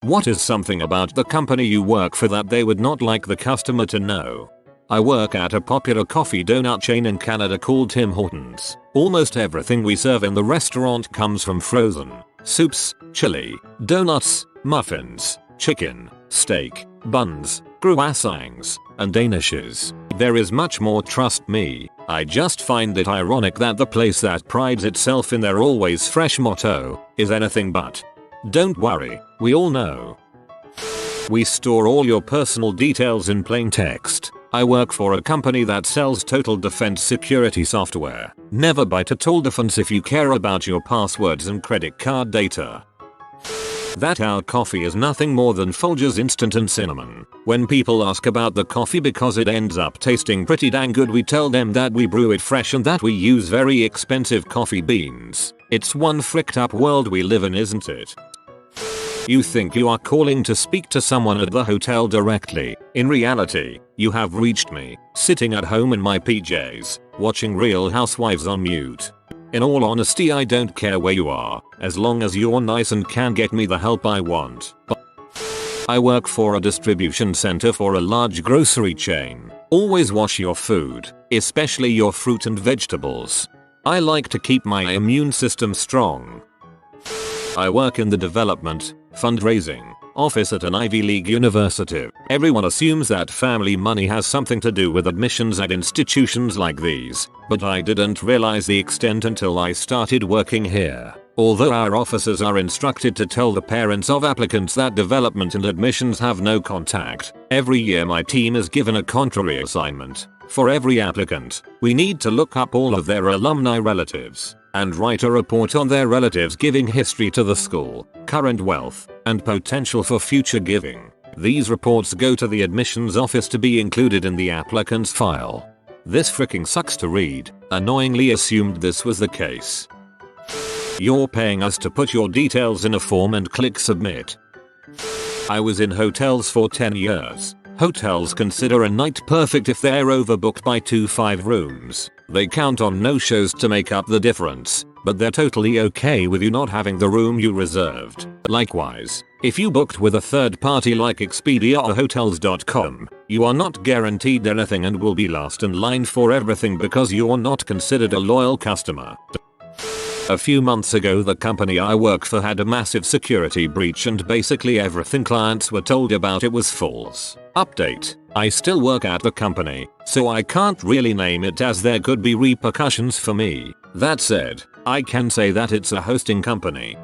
What is something about the company you work for that they would not like the customer to know? I work at a popular coffee donut chain in Canada called Tim Hortons. Almost everything we serve in the restaurant comes from frozen soups, chili, donuts, muffins, chicken, steak, buns, croissants, and danishes. There is much more, trust me. I just find it ironic that the place that prides itself in their always fresh motto is anything but. Don't worry, we all know. We store all your personal details in plain text. I work for a company that sells total defense security software. Never buy total defense if you care about your passwords and credit card data. That our coffee is nothing more than Folgers instant and cinnamon. When people ask about the coffee because it ends up tasting pretty dang good, we tell them that we brew it fresh and that we use very expensive coffee beans. It's one fricked up world we live in, isn't it? You think you are calling to speak to someone at the hotel directly. In reality, you have reached me, sitting at home in my PJs, watching Real Housewives on mute. In all honesty, I don't care where you are, as long as you're nice and can get me the help I want. I work for a distribution center for a large grocery chain. Always wash your food, especially your fruit and vegetables. I like to keep my immune system strong. I work in the development, fundraising, office at an Ivy League university. Everyone assumes that family money has something to do with admissions at institutions like these, but I didn't realize the extent until I started working here. Although our officers are instructed to tell the parents of applicants that development and admissions have no contact, every year my team is given a contrary assignment. For every applicant, we need to look up all of their alumni relatives and write a report on their relatives' giving history to the school, current wealth, and potential for future giving. These reports go to the admissions office to be included in the applicant's file. This freaking sucks to read. Annoyingly assumed this was the case. You're paying us to put your details in a form and click submit. I was in hotels for 10 years. Hotels consider a night perfect if they're overbooked by 2-5 rooms. They count on no-shows to make up the difference, but they're totally okay with you not having the room you reserved. Likewise, if you booked with a third party like Expedia or Hotels.com, you are not guaranteed anything and will be last in line for everything because you're not considered a loyal customer. A few months ago, the company I work for had a massive security breach and basically everything clients were told about it was false. Update: I still work at the company, so I can't really name it as there could be repercussions for me. That said, I can say that it's a hosting company.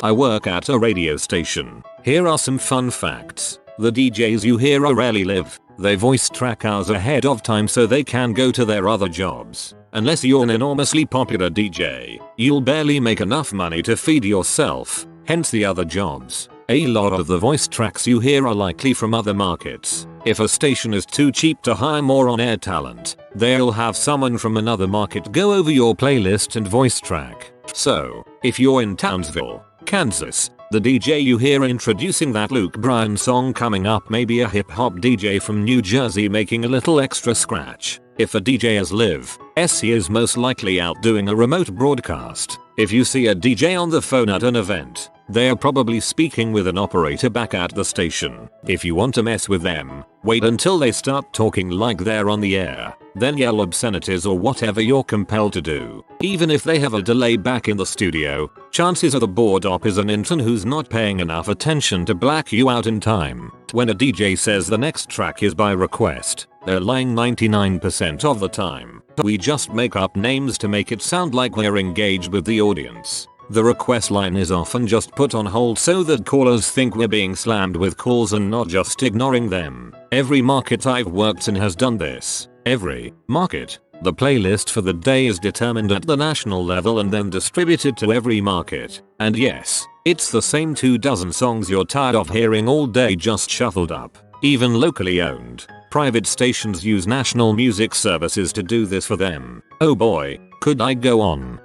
I work at a radio station. Here are some fun facts. The DJs you hear rarely live. They voice track hours ahead of time so they can go to their other jobs. Unless you're an enormously popular DJ, you'll barely make enough money to feed yourself, hence the other jobs. A lot of the voice tracks you hear are likely from other markets. If a station is too cheap to hire more on-air talent, they'll have someone from another market go over your playlist and voice track. So, if you're in Townsville, Kansas, the DJ you hear introducing that Luke Bryan song coming up may be a hip-hop DJ from New Jersey making a little extra scratch. If a DJ is live, he is most likely out doing a remote broadcast. If you see a DJ on the phone at an event, they are probably speaking with an operator back at the station. If you want to mess with them, wait until they start talking like they're on the air, then yell obscenities or whatever you're compelled to do. Even if they have a delay back in the studio, chances are the board op is an intern who's not paying enough attention to black you out in time. When a DJ says the next track is by request, they're lying 99% of the time. We just make up names to make it sound like we're engaged with the audience. The request line is often just put on hold so that callers think we're being slammed with calls and not just ignoring them. Every market I've worked in has done this. Every market. The playlist for the day is determined at the national level and then distributed to every market. And yes, it's the same 24 songs you're tired of hearing all day just shuffled up. Even locally owned, private stations use national music services to do this for them. Oh boy, could I go on.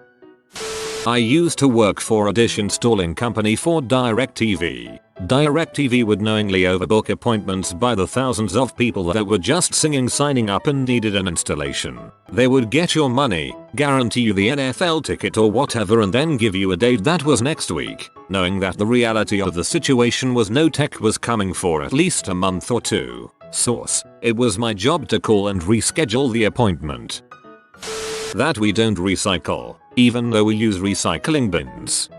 I used to work for a dish installing company for DirecTV. DirecTV would knowingly overbook appointments by the thousands of people that were just signing up and needed an installation. They would get your money, guarantee you the NFL ticket or whatever, and then give you a date that was next week, knowing that the reality of the situation was no tech was coming for at least a month or two. Source: it was my job to call and reschedule the appointment. That we don't recycle, even though we use recycling bins.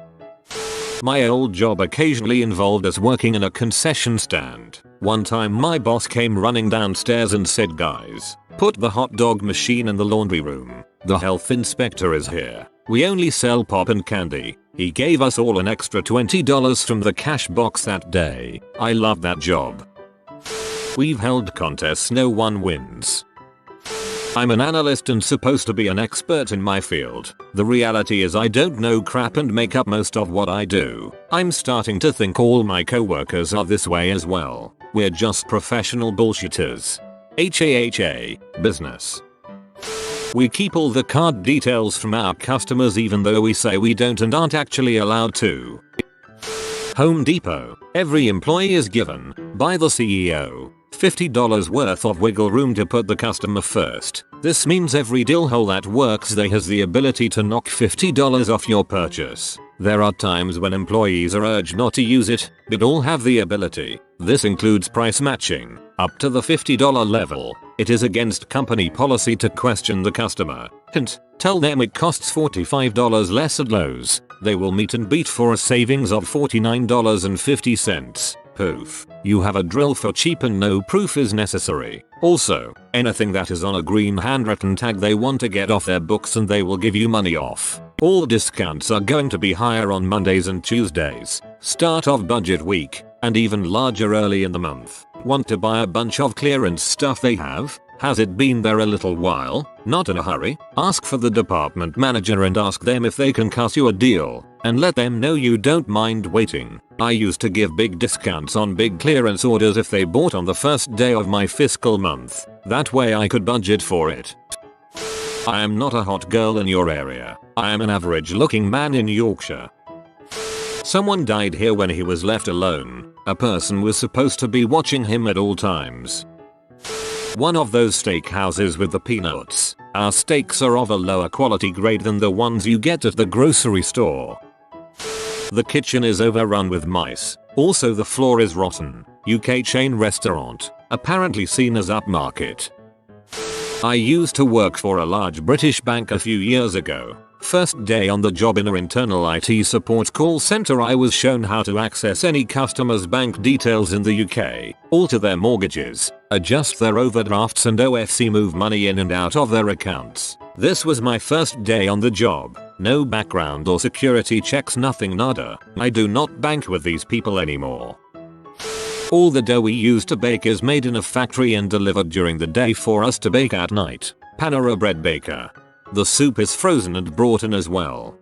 My old job occasionally involved us working in a concession stand. One time my boss came running downstairs and said, "Guys, put the hot dog machine in the laundry room. The health inspector is here. We only sell pop and candy." He gave us all an extra $20 from the cash box that day. I loved that job. We've held contests no one wins. I'm an analyst and supposed to be an expert in my field. The reality is I don't know crap and make up most of what I do. I'm starting to think all my coworkers are this way as well. We're just professional bullshitters. HAHA, business. We keep all the card details from our customers even though we say we don't and aren't actually allowed to. Home Depot. Every employee is given, by the CEO, $50 worth of wiggle room to put the customer first. This means every deal hole that works there has the ability to knock $50 off your purchase. There are times when employees are urged not to use it, but all have the ability. This includes price matching, up to the $50 level. It is against company policy to question the customer. Hint, tell them it costs $45 less at Lowe's. They will meet and beat for a savings of $49.50. Poof. You have a drill for cheap and no proof is necessary. Also, anything that is on a green handwritten tag they want to get off their books and they will give you money off. All discounts are going to be higher on Mondays and Tuesdays, start of budget week, and even larger early in the month. Want to buy a bunch of clearance stuff they have? Has it been there a little while? Not in a hurry. Ask for the department manager and ask them if they can cut you a deal, and let them know you don't mind waiting. I used to give big discounts on big clearance orders if they bought on the first day of my fiscal month. That way I could budget for it. I am not a hot girl in your area. I am an average looking man in Yorkshire. Someone died here when he was left alone. A person was supposed to be watching him at all times. One of those steak houses with the peanuts. Our steaks are of a lower quality grade than the ones you get at the grocery store. The kitchen is overrun with mice. Also the floor is rotten. UK chain restaurant, apparently seen as upmarket. I used to work for a large British bank a few years ago. First day on the job in an internal IT support call center, I was shown how to access any customer's bank details in the UK, alter their mortgages, adjust their overdrafts and OFC move money in and out of their accounts. This was my first day on the job. No background or security checks, nothing, nada. I do not bank with these people anymore. All the dough we use to bake is made in a factory and delivered during the day for us to bake at night. Panera Bread Baker. The soup is frozen and brought in as well.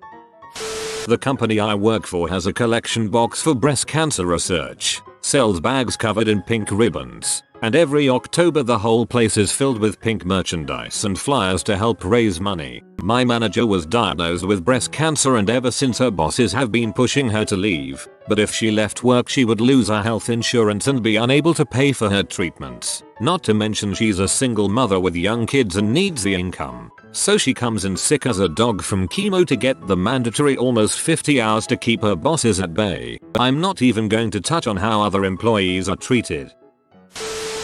The company I work for has a collection box for breast cancer research, sells bags covered in pink ribbons, and every October the whole place is filled with pink merchandise and flyers to help raise money. My manager was diagnosed with breast cancer and ever since her bosses have been pushing her to leave, but if she left work she would lose her health insurance and be unable to pay for her treatments. Not to mention she's a single mother with young kids and needs the income. So she comes in sick as a dog from chemo to get the mandatory almost 50 hours to keep her bosses at bay. I'm not even going to touch on how other employees are treated.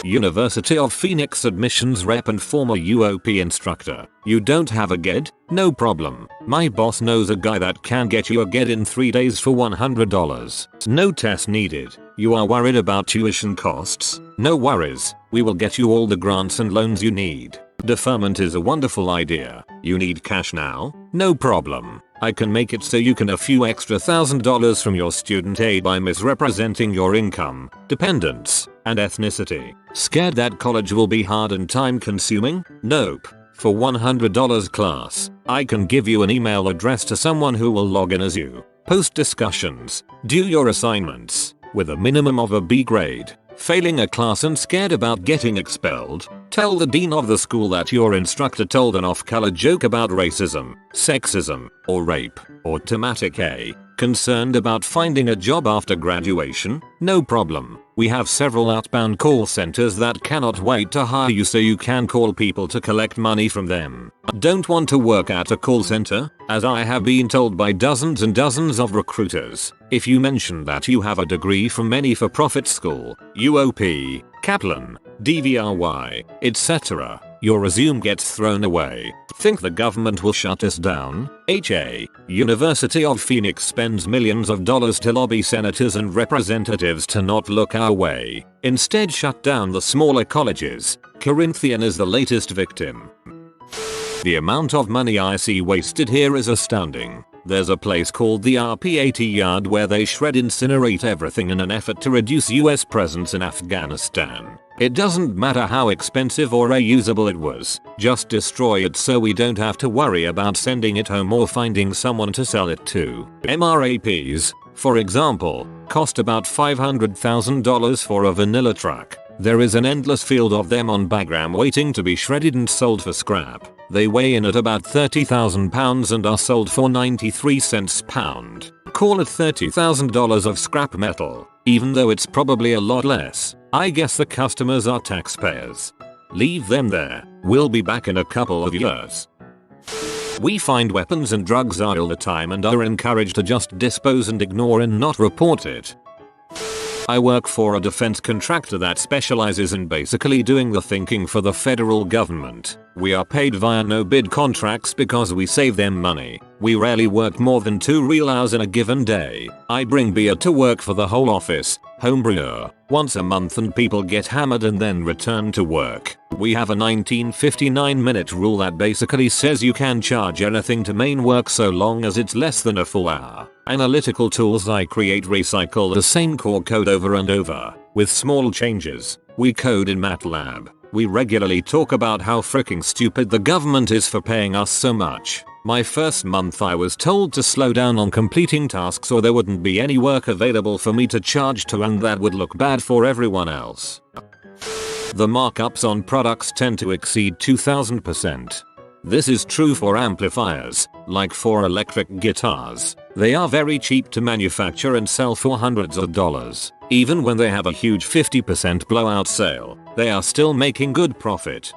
University of Phoenix admissions rep and former UOP instructor. You don't have a GED? No problem. My boss knows a guy that can get you a GED in 3 days for $100. No test needed. You are worried about tuition costs? No worries. We will get you all the grants and loans you need. Deferment is a wonderful idea. You need cash now? No problem. I can make it so you can a few extra $1,000 from your student aid by misrepresenting your income, dependents, and ethnicity. Scared that college will be hard and time consuming? Nope. For $100 class, I can give you an email address to someone who will log in as you. Post discussions. Do your assignments. With a minimum of a B grade. Failing a class and scared about getting expelled? Tell the dean of the school that your instructor told an off-color joke about racism, sexism, or rape, or traumatic A. Concerned about finding a job after graduation? No problem. We have several outbound call centers that cannot wait to hire you so you can call people to collect money from them. Don't want to work at a call center? As I have been told by dozens and dozens of recruiters, if you mention that you have a degree from any for-profit school, UOP, Kaplan, DVRY, etc., your resume gets thrown away. Think the government will shut us down? University of Phoenix spends millions of dollars to lobby senators and representatives to not look our way. Instead shut down the smaller colleges. Corinthian is the latest victim. The amount of money I see wasted here is astounding. There's a place called the RP-80 yard where they incinerate everything in an effort to reduce US presence in Afghanistan. It doesn't matter how expensive or reusable it was, just destroy it so we don't have to worry about sending it home or finding someone to sell it to. MRAPs, for example, cost about $500,000 for a vanilla truck. There is an endless field of them on Bagram waiting to be shredded and sold for scrap. They weigh in at about 30,000 pounds and are sold for 93 cents a pound. Call it $30,000 of scrap metal, even though it's probably a lot less. I guess the customers are taxpayers. Leave them there. We'll be back in a couple of years. We find weapons and drugs all the time and are encouraged to just dispose and ignore and not report it. I work for a defense contractor that specializes in basically doing the thinking for the federal government. We are paid via no-bid contracts because we save them money. We rarely work more than 2 real hours in a given day. I bring beer to work for the whole office, homebrewer, once a month, and people get hammered and then return to work. We have a 1959-minute rule that basically says you can charge anything to main work so long as it's less than a full hour. Analytical tools I create recycle the same core code over and over, with small changes. We code in MATLAB. We regularly talk about how freaking stupid the government is for paying us so much. My first month I was told to slow down on completing tasks or there wouldn't be any work available for me to charge to, and that would look bad for everyone else. The markups on products tend to exceed 2000%. This is true for amplifiers, like for electric guitars. They are very cheap to manufacture and sell for hundreds of dollars. Even when they have a huge 50% blowout sale, they are still making good profit.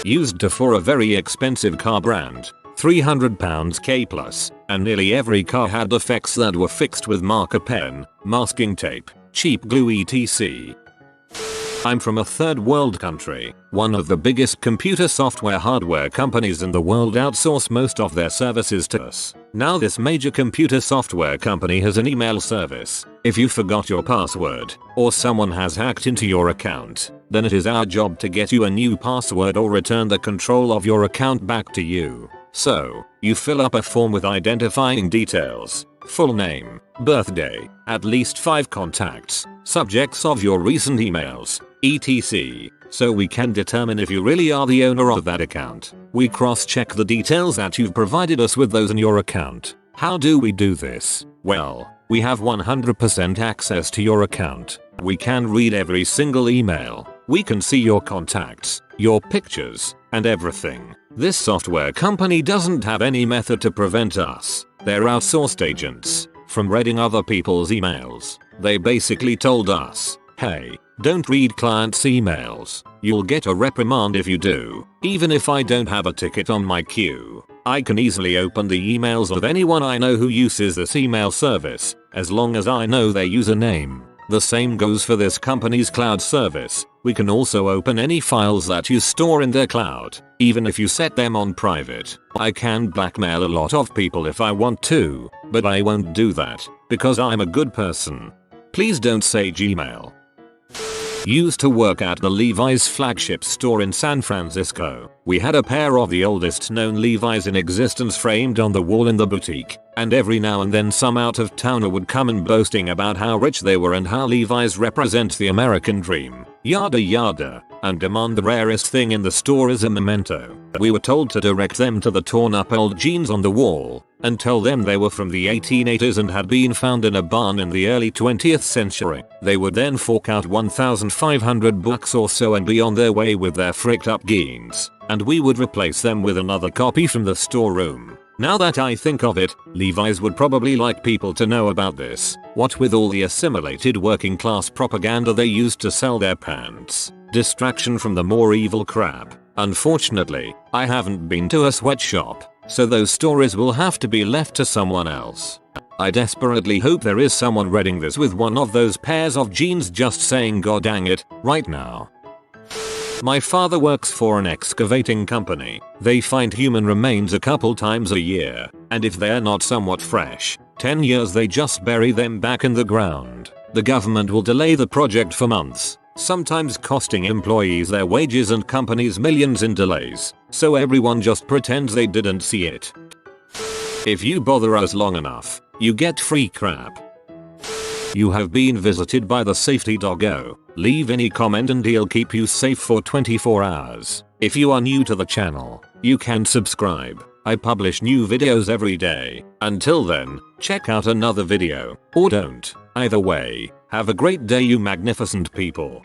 Used for a very expensive car brand, £300 K plus, and nearly every car had defects that were fixed with marker pen, masking tape, cheap glue etc. I'm from a third world country. One of the biggest computer software hardware companies in the world outsource most of their services to us. Now this major computer software company has an email service. If you forgot your password, or someone has hacked into your account, then it is our job to get you a new password or return the control of your account back to you. So, you fill up a form with identifying details, full name, birthday, at least 5 contacts, subjects of your recent emails, etc. So we can determine if you really are the owner of that account. We cross-check the details that you've provided us with those in your account. How do we do this? Well, we have 100% access to your account. We can read every single email. We can see your contacts, your pictures, and everything. This software company doesn't have any method to prevent us. They're outsourced agents from reading other people's emails. They basically told us, hey, don't read clients' emails. You'll get a reprimand if you do. Even if I don't have a ticket on my queue, I can easily open the emails of anyone I know who uses this email service, as long as I know their username. The same goes for this company's cloud service. We can also open any files that you store in their cloud, even if you set them on private. I can blackmail a lot of people if I want to, but I won't do that, because I'm a good person. Please don't say Gmail. Used to work at the Levi's flagship store in San Francisco. We had a pair of the oldest known Levi's in existence framed on the wall in the boutique, and every now and then some out-of-towner would come in boasting about how rich they were and how Levi's represents the American dream, yada yada, and demand the rarest thing in the store as a memento. We were told to direct them to the torn up old jeans on the wall, and tell them they were from the 1880s and had been found in a barn in the early 20th century. They would then fork out $1,500 or so and be on their way with their fricked up jeans, and we would replace them with another copy from the storeroom. Now that I think of it, Levi's would probably like people to know about this, what with all the assimilated working class propaganda they used to sell their pants. Distraction from the more evil crap. Unfortunately, I haven't been to a sweatshop, so those stories will have to be left to someone else. I desperately hope there is someone reading this with one of those pairs of jeans just saying "God dang it" right now. My father works for an excavating company. They find human remains a couple times a year, and if they're not somewhat fresh, 10 years they just bury them back in the ground. The government will delay the project for months, sometimes costing employees their wages and companies millions in delays, so everyone just pretends they didn't see it. If you bother us long enough, you get free crap. You have been visited by the safety doggo. Leave any comment and he'll keep you safe for 24 hours. If you are new to the channel, you can subscribe. I publish new videos every day. Until then, check out another video, or don't. Either way, have a great day you magnificent people.